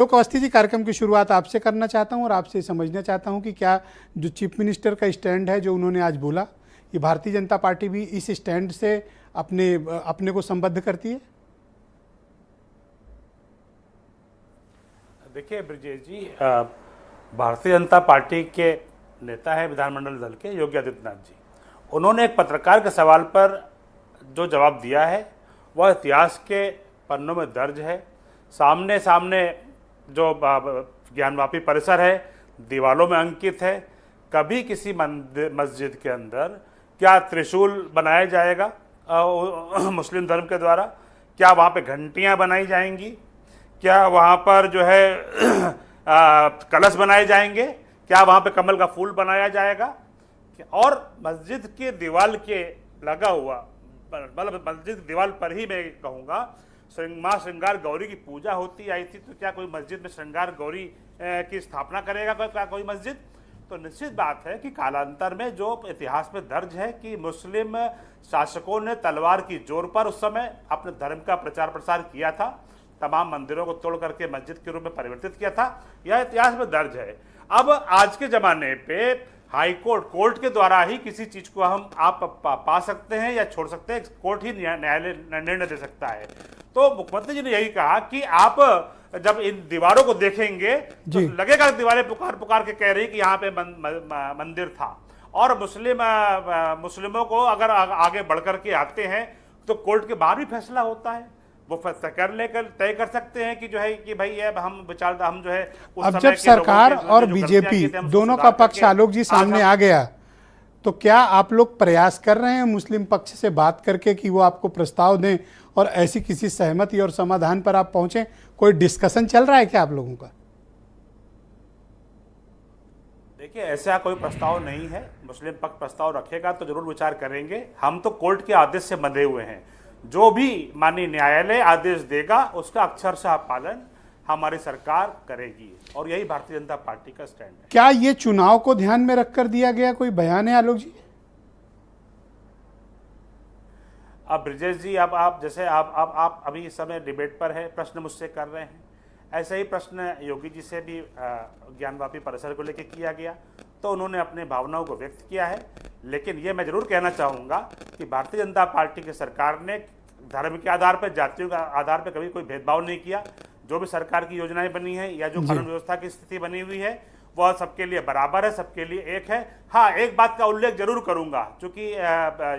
लोक अवस्थी जी, कार्यक्रम की शुरुआत आपसे करना चाहता हूं और आपसे समझना चाहता हूं कि क्या जो चीफ मिनिस्टर का स्टैंड है, जो उन्होंने आज बोला, ये भारतीय जनता पार्टी भी इस स्टैंड से अपने को संबद्ध करती है? देखिए ब्रिजेश जी, भारतीय जनता पार्टी के नेता है विधानमंडल दल के योगी आदित्यनाथ जी। उन्होंने एक पत्रकार के सवाल पर जो जवाब दिया है वह इतिहास के पन्नों में दर्ज है। सामने सामने जो ज्ञानवापी परिसर है दीवालों में अंकित है। कभी किसी मस्जिद के अंदर क्या त्रिशूल बनाया जाएगा मुस्लिम धर्म के द्वारा? क्या वहाँ पे घंटियाँ बनाई जाएंगी? क्या वहाँ पर जो है कलश बनाए जाएंगे? क्या वहाँ पे कमल का फूल बनाया जाएगा? और मस्जिद के दीवार के लगा हुआ, मतलब मस्जिद दीवार पर ही मैं कहूँगा माँ श्रृंगार गौरी की पूजा होती आई थी, तो क्या कोई मस्जिद में श्रृंगार गौरी की स्थापना करेगा कोई मस्जिद? तो निश्चित बात है कि कालांतर में जो इतिहास में दर्ज है कि मुस्लिम शासकों ने तलवार की जोर पर उस समय अपने धर्म का प्रचार प्रसार किया था, तमाम मंदिरों को तोड़ करके मस्जिद के रूप में परिवर्तित किया था, यह इतिहास में दर्ज है। अब आज के ज़माने पे हाई कोर्ट के द्वारा ही किसी चीज़ को आप पा सकते हैं या छोड़ सकते हैं, कोर्ट ही न्यायालय निर्णय दे सकता है। तो मुख्यमंत्री जी ने यही कहा कि आप जब इन दीवारों को देखेंगे तो लगेगा दीवारें पुकार के कह रही कि यहाँ पे मंदिर था। और मुस्लिमों को अगर आगे बढ़ करके आते हैं तो कोर्ट के बाहर भी फैसला होता है, वो तय कर सकते हैं कि जो है कि भाई हम जो है अब जब सरकार और बीजेपी दोनों का पक्ष आलोक जी सामने आ गया, तो क्या आप लोग प्रयास कर रहे हैं मुस्लिम पक्ष से बात करके कि वो आपको प्रस्ताव दें और ऐसी किसी सहमति और समाधान पर आप पहुंचे? कोई डिस्कशन चल रहा है क्या आप लोगों का? देखिए, ऐसा कोई प्रस्ताव नहीं है। मुस्लिम पक्ष प्रस्ताव रखेगा तो जरूर विचार करेंगे। हम तो कोर्ट के आदेश से बंधे हुए हैं। जो भी माननीय न्यायालय आदेश देगा उसका अक्षरशः पालन हमारी सरकार करेगी, और यही भारतीय जनता पार्टी का स्टैंड है। क्या ये चुनाव को ध्यान में रखकर दिया गया कोई बयान है आलोक जी? अब ब्रिजेश जी, अब आप जैसे आप अभी इस समय डिबेट पर है, प्रश्न मुझसे कर रहे हैं, ऐसे ही प्रश्न योगी जी से भी ज्ञानवापी परिसर को लेकर किया गया, तो उन्होंने अपने भावनाओं को व्यक्त किया है। लेकिन ये मैं जरूर कहना चाहूँगा कि भारतीय जनता पार्टी की सरकार ने धर्म के आधार पर, जातियों के आधार पर कभी कोई भेदभाव नहीं किया। जो भी सरकार की योजनाएं बनी है या जो कानून व्यवस्था की स्थिति बनी हुई है वह सबके लिए बराबर है, सबके लिए एक है। हाँ, एक बात का उल्लेख जरूर करूँगा, चूँकि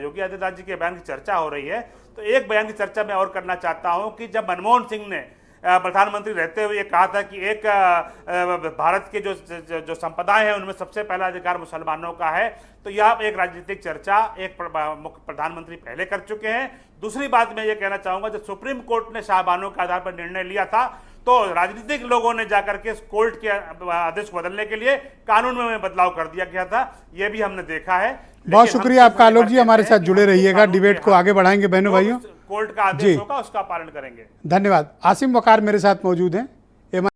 योगी आदित्यनाथ जी के बयान की चर्चा हो रही है, तो एक बयान की चर्चा मैं और करना चाहता हूँ कि जब मनमोहन सिंह ने प्रधानमंत्री रहते हुए ये कहा था कि एक भारत के जो संप्रदाय हैं उनमें सबसे पहला अधिकार मुसलमानों का है, तो यह एक राजनीतिक चर्चा एक प्रधानमंत्री पहले कर चुके हैं। दूसरी बात मैं ये कहना चाहूँगा, जब सुप्रीम कोर्ट ने शाहबानों के आधार पर निर्णय लिया था तो राजनीतिक लोगों ने जाकर के कोर्ट के आदेश को बदलने के लिए कानून में बदलाव कर दिया गया था, ये भी हमने देखा है। बहुत शुक्रिया आपका आलोक जी, हमारे साथ जुड़े रहिएगा, डिबेट को आगे बढ़ाएंगे बहनों भाइयों। कोर्ट का आदेश होगा उसका पालन करेंगे। धन्यवाद। आसिम वकार मेरे साथ मौजूद हैं।